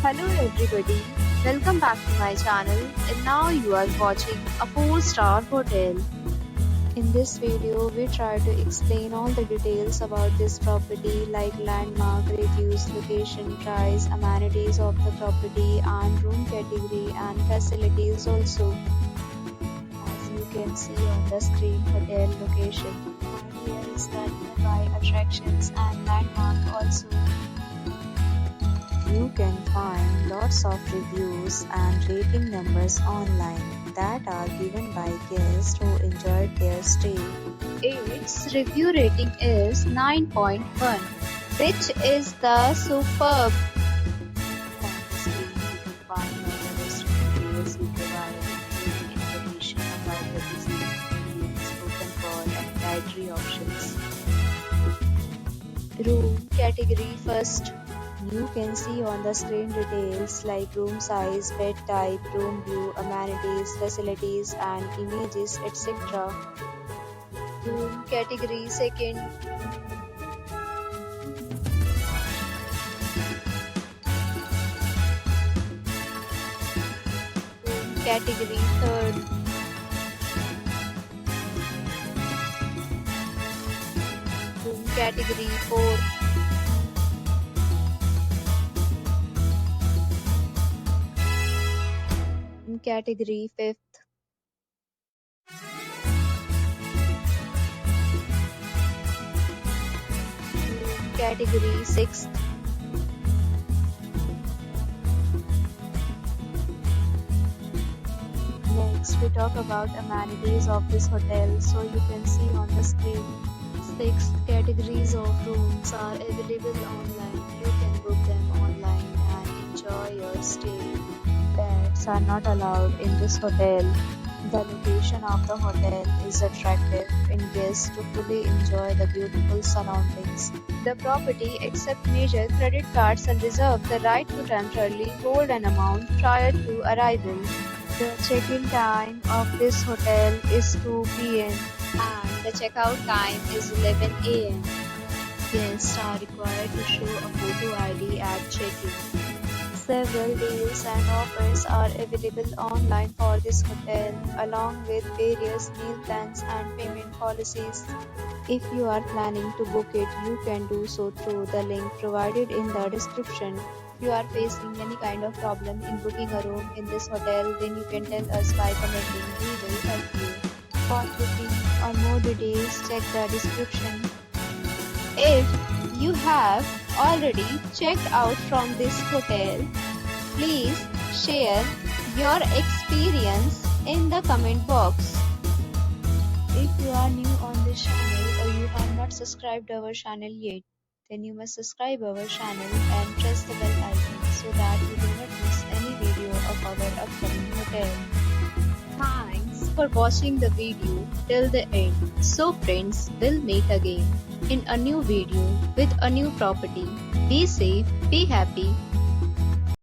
Hello everybody, welcome back to my channel and now you are watching a 4-star hotel. In this video, we try to explain all the details about this property like landmark, reviews, location, price, amenities of the property and room category and facilities also. As you can see on the screen, hotel location. And here is the nearby attractions and landmark also. You can find lots of reviews and rating numbers online that are given by guests who enjoyed their stay. Its review rating is 9.1, which is the superb. On the screen, you can find all the restaurant details we provide, including information about the busy ingredients, open call, and dietary options. Room category first. You can see on the screen details like room size, bed type, room view, amenities, facilities and images, etc. Room category second. Room category third. Room category fourth. Category 5th. Category 6th. Next, we talk about amenities of this hotel. So you can see on the screen, 6 categories of rooms are available online. You can book them online and enjoy your stay. Pets are not allowed in this hotel. The location of the hotel is attractive and guests to fully enjoy the beautiful surroundings. The property accepts major credit cards and reserves the right to temporarily hold an amount prior to arrival. The check-in time of this hotel is 2 p.m. and the checkout time is 11 a.m. Guests are required to show a photo ID at check-in. Several deals and offers are available online for this hotel, along with various meal plans and payment policies. If you are planning to book it, you can do so through the link provided in the description. If you are facing any kind of problem in booking a room in this hotel, then you can tell us by commenting. We will help you. For booking or more details, check the description. If you have already checked out from this hotel, please share your experience in the comment box. If you are new on this channel or you have not subscribed our channel yet, then you must subscribe our channel and press the bell icon so that you do not miss any video of our upcoming hotel. Thanks for watching the video till the end. So friends, we'll meet again in a new video with a new property. Be safe, be happy.